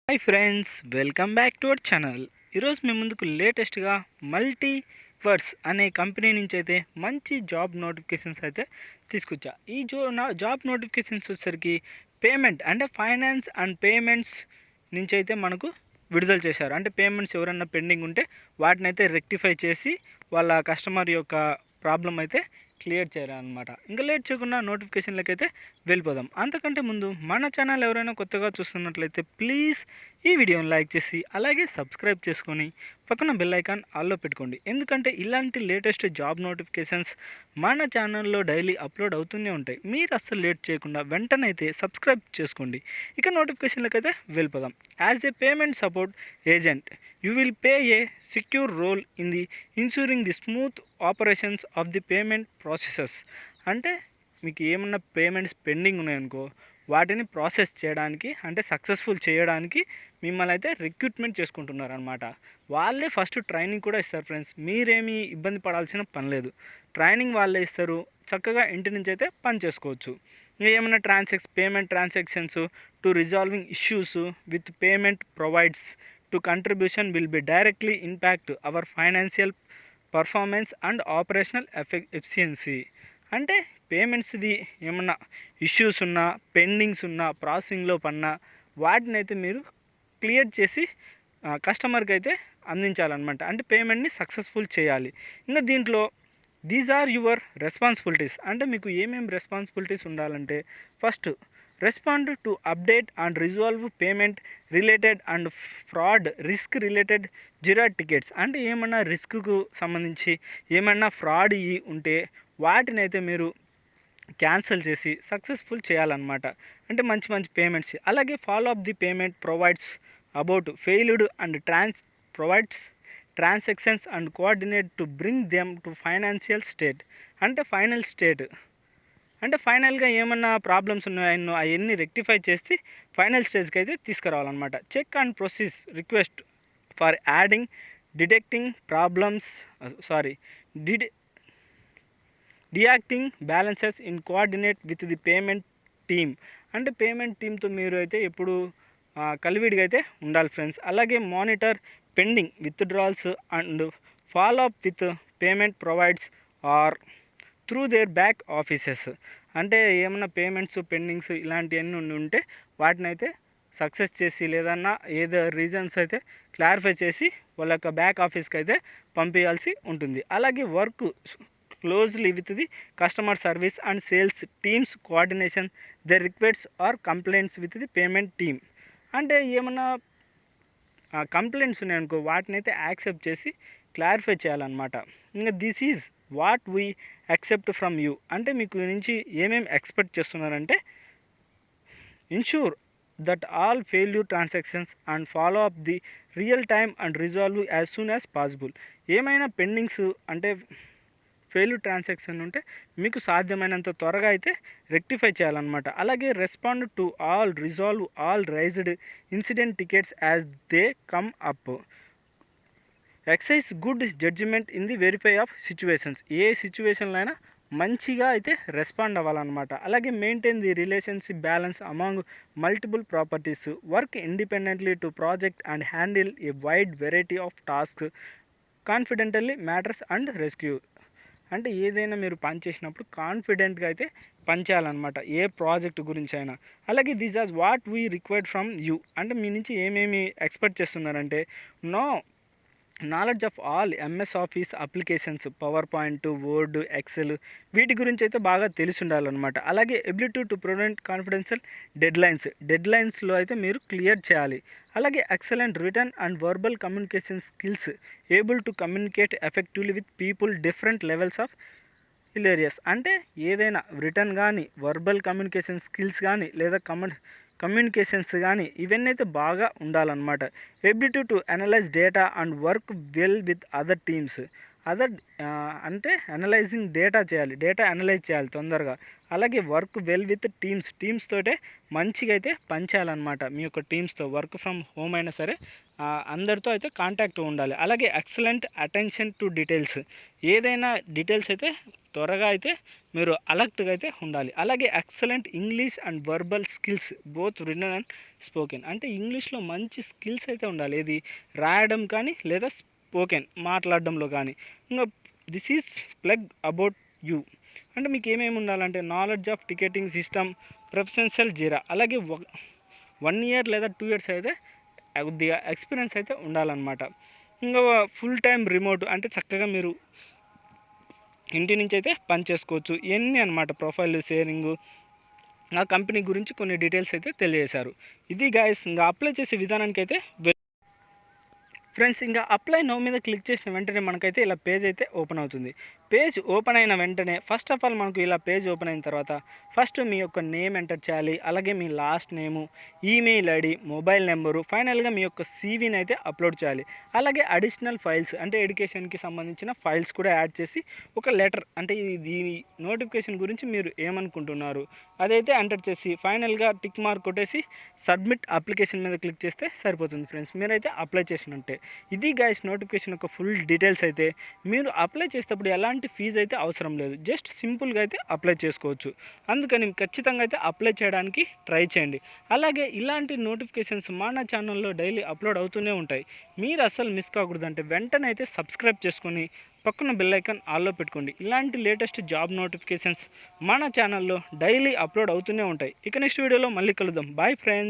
Hi friends, welcome back to our channel. ఈరోజు మీ ముందుకు లేటెస్ట్గా మల్టీవర్స్ అనే కంపెనీ నుంచి అయితే మంచి జాబ్ నోటిఫికేషన్స్ అయితే తీసుకొచ్చా. ఈ జాబ్ నోటిఫికేషన్స్ వచ్చేసరికి పేమెంట్ అంటే ఫైనాన్స్ అండ్ పేమెంట్స్ నుంచి అయితే మనకు విడుదల చేశారు. అంటే పేమెంట్స్ ఎవరన్నా పెండింగ్ ఉంటే వాటిని అయితే రెక్టిఫై చేసి వాళ్ళ కస్టమర్ యొక్క ప్రాబ్లం అయితే క్లియర్ చేయాలన్నమాట. ఇంకా లేట్ చేయకుండా నోటిఫికేషన్లకి అయితే వెళ్ళిపోదాం. అంతకంటే ముందు మన ఛానల్ ఎవరైనా కొత్తగా చూస్తున్నట్లయితే ప్లీజ్ ఈ వీడియోని లైక్ చేసి అలాగే సబ్స్క్రైబ్ చేసుకొని పక్కన బెల్ ఐకాన్ ఆల్లో పెట్టుకోండి. ఎందుకంటే ఇలాంటి లేటెస్ట్ జాబ్ నోటిఫికేషన్స్ మన ఛానల్లో డైలీ అప్లోడ్ అవుతూనే ఉంటాయి. మీరు అస్సలు లేట్ చేయకుండా వెంటనే అయితే సబ్స్క్రైబ్ చేసుకోండి. ఇక నోటిఫికేషన్లకి అయితే వెళ్ళిపోదాం. As a payment support agent you will play a secure role in the insuring the smooth operations of the payment processes. అంటే మీకు ఏమన్నా పేమెంట్స్ పెండింగ్ ఉన్నాయనుకో వాటిని ప్రాసెస్ చేయడానికి అంటే సక్సెస్ఫుల్ చేయడానికి మిమ్మల్ని అయితే రిక్రూట్మెంట్ చేసుకుంటున్నారనమాట. వాళ్ళే ఫస్ట్ ట్రైనింగ్ కూడా ఇస్తారు ఫ్రెండ్స్. మీరేమీ ఇబ్బంది పడాల్సిన పని లేదు. ట్రైనింగ్ వాళ్ళే ఇస్తారు. చక్కగా ఇంటి నుంచి అయితే పని చేసుకోవచ్చు. ఏమైనా payment transactions to resolving issues with payment provides to contribution will be directly impact hour financial performance and operational efficiency. అంటే పేమెంట్స్ది ఏమన్నా ఇష్యూస్ ఉన్నా పెండింగ్స్ ఉన్నా ప్రాసెసింగ్లో పన్నా వాటిని అయితే మీరు క్లియర్ చేసి కస్టమర్కి అయితే అందించాలన్నమాట. అంటే పేమెంట్ని సక్సెస్ఫుల్ చేయాలి. ఇంకా దీంట్లో దీస్ ఆర్ యువర్ రెస్పాన్సిబిలిటీస్. అంటే మీకు ఏమేమి రెస్పాన్సిబిలిటీస్ ఉండాలంటే first respond to update and resolve payment related and fraud risk related Jira tickets. అంటే ఏమన్నా రిస్క్కు సంబంధించి ఏమన్నా ఫ్రాడ్ ఉంటే వాటిని అయితే మీరు క్యాన్సిల్ చేసి సక్సెస్ఫుల్ చేయాలన్నమాట. అంటే మంచి మంచి పేమెంట్స్. అలాగే follow up the payment provides about failed and provides transactions and coordinate to bring them to financial state. అంటే ఫైనల్ స్టేట్ అంటే ఫైనల్గా ఏమన్నా ప్రాబ్లమ్స్ ఉన్నాయో అవన్నీ రెక్టిఫై చేసి ఫైనల్ స్టేజ్కి అయితే తీసుకురావాలన్నమాట. Check and process request for adding detecting problems deducting balances in coordinate with the payment team. అంటే పేమెంట్ టీమ్తో మీరు అయితే ఎప్పుడు కలివిడిగా అయితే ఉండాలి ఫ్రెండ్స్. అలాగే monitor pending withdrawals and follow up with payment provides or through their back offices. అంటే ఏమన్నా పేమెంట్స్ పెండింగ్స్ ఇలాంటివన్నీ ఉంటే వాటిని అయితే సక్సెస్ చేసి లేదన్నా ఏదో రీజన్స్ అయితే క్లారిఫై చేసి వాళ్ళ యొక్క బ్యాక్ ఆఫీస్కి అయితే పంపించాల్సి ఉంటుంది. అలాగే work closely with the customer service and sales teams coordination the requests or complaints with the payment team. అంటే ఏమన్నా కంప్లైంట్స్ ఉన్నాయనుకో వాటిని అయితే యాక్సెప్ట్ చేసి క్లారిఫై చేయాలన్నమాట. ఇంకా this is what we accept from you. అంటే మీకు నుంచి ఏమేమి ఎక్స్పెక్ట్ చేస్తున్నారంటే ensure that all failure transactions and follow up the real time and resolve as soon as possible. ఏమైనా పెండింగ్స్ అంటే ఫెయిల్యూర్ ట్రాన్సాక్షన్ ఉంటే మీకు సాధ్యమైనంత త్వరగా అయితే రెక్టిఫై చేయాలన్నమాట. అలాగే respond to all resolve all raised incident tickets as they come up. Exercise good judgement in the verify of situations. ఏ సిచ్యువేషన్లో అయినా మంచిగా అయితే రెస్పాండ్ అవ్వాలన్నమాట. అలాగే maintain the relationship balance among multiple properties. Work independently to project and handle a wide variety of task confidentially matters and rescue. అంటే ఏదైనా మీరు పని చేసినప్పుడు కాన్ఫిడెంట్గా అయితే పనిచేయాలన్నమాట, ఏ ప్రాజెక్ట్ గురించి అయినా. అలాగే this as what we required from you. అంటే మీ నుంచి ఏమేమి ఎక్స్పెక్ట్ చేస్తున్నారంటే no knowledge of all MS office applications, PowerPoint, word, excel వీటి గురించి అయితే బాగా తెలిసి ఉండాలన్నమాట. అలాగే ఎబిలిటీ టు ప్రొవెంట్ కాన్ఫిడెన్షియల్ డెడ్లైన్స్లో అయితే మీరు క్లియర్ చేయాలి. అలాగే excellent written and verbal communication skills, able to communicate effectively with people different levels of hilarious. అంటే ఏదైనా రిటర్న్ కానీ వర్బల్ కమ్యూనికేషన్ స్కిల్స్ కానీ లేదా కమ్యూనికేషన్స్ కానీ ఇవన్నీ అయితే బాగా ఉండాలన్నమాట. Ability to analyse data and work well with other teams. Other అంటే అనలైజింగ్ డేటా చేయాలి, డేటా అనలైజ్ చేయాలి తొందరగా. అలాగే వర్క్ వెల్ విత్ టీమ్స్ తోటే మంచిగా అయితే పనిచేయాలన్నమాట. మీ యొక్క టీమ్స్తో వర్క్ ఫ్రమ్ హోమ్ అయినా సరే అందరితో అయితే కాంటాక్ట్ ఉండాలి. అలాగే ఎక్సలెంట్ అటెన్షన్ టు డీటెయిల్స్, ఏదైనా డీటెయిల్స్ అయితే త్వరగా అయితే మీరు అలర్ట్గా అయితే ఉండాలి. అలాగే excellent English and verbal skills both written and spoken, అంటే ఇంగ్లీష్లో మంచి స్కిల్స్ అయితే ఉండాలి, ఏది రాయడం కానీ లేదా స్పోకెన్ మాట్లాడడంలో కానీ. ఇంకా this is plug about you, అంటే మీకు ఏమేమి ఉండాలంటే knowledge of ticketing system, professional Jira, అలాగే 1 ఇయర్ లేదా 2 ఇయర్స్ అయితే కొద్దిగా ఎక్స్పీరియన్స్ అయితే ఉండాలన్నమాట. ఇంకా ఫుల్ టైం రిమోట్, అంటే చక్కగా మీరు ఇంటి నుంచి అయితే పని చేసుకోవచ్చు. ఇవన్నీ అనమాట ప్రొఫైల్ షేరింగు, ఆ కంపెనీ గురించి కొన్ని డీటెయిల్స్ అయితే తెలియజేశారు. ఇది గాయస్, ఇంకా అప్లై చేసే విధానానికి అయితే ఫ్రెండ్స్, ఇంకా అప్లై నౌ మీద క్లిక్ చేసిన వెంటనే మనకైతే ఇలా పేజ్ అయితే ఓపెన్ అవుతుంది. పేజ్ ఓపెన్ అయిన వెంటనే ఫస్ట్ ఆఫ్ ఆల్ మనకు ఇలా పేజ్ ఓపెన్ అయిన తర్వాత ఫస్ట్ మీ యొక్క నేమ్ ఎంటర్ చేయాలి. అలాగే మీ last name, email ID, mobile number, ఫైనల్గా మీ యొక్క సీవీని అయితే అప్లోడ్ చేయాలి. అలాగే అడిషనల్ ఫైల్స్, అంటే ఎడ్యుకేషన్కి సంబంధించిన ఫైల్స్ కూడా యాడ్ చేసి ఒక లెటర్, అంటే ఈ నోటిఫికేషన్ గురించి మీరు ఏమనుకుంటున్నారు అదైతే ఎంటర్ చేసి ఫైనల్గా టిక్ మార్క్ కొట్టేసి సబ్మిట్ అప్లికేషన్ మీద క్లిక్ చేస్తే సరిపోతుంది ఫ్రెండ్స్, మీరైతే అప్లై చేసినట్టే. ఇది గైస్ నోటిఫికేషన్ యొక్క ఫుల్ డీటెయిల్స్ అయితే. మీరు అప్లై చేసేటప్పుడు ఎలాంటి ఫీజు అయితే అవసరం లేదు, జస్ట్ సింపుల్గా అయితే అప్లై చేసుకోవచ్చు. అందుకని ఖచ్చితంగా అయితే అప్లై చేయడానికి ట్రై చేయండి. అలాగే ఇలాంటి నోటిఫికేషన్స్ మన ఛానల్లో డైలీ అప్లోడ్ అవుతూనే ఉంటాయి. మీరు అస్సలు మిస్ కాకూడదంటే వెంటనే అయితే సబ్స్క్రైబ్ చేసుకొని పక్కన బెల్ ఐకాన్ ఆల్లో పెట్టుకోండి. ఇలాంటి లేటెస్ట్ జాబ్ నోటిఫికేషన్స్ మన ఛానల్లో డైలీ అప్లోడ్ అవుతూనే ఉంటాయి. ఇక నెక్స్ట్ వీడియోలో మళ్ళీ కలుద్దాం. Bye friends.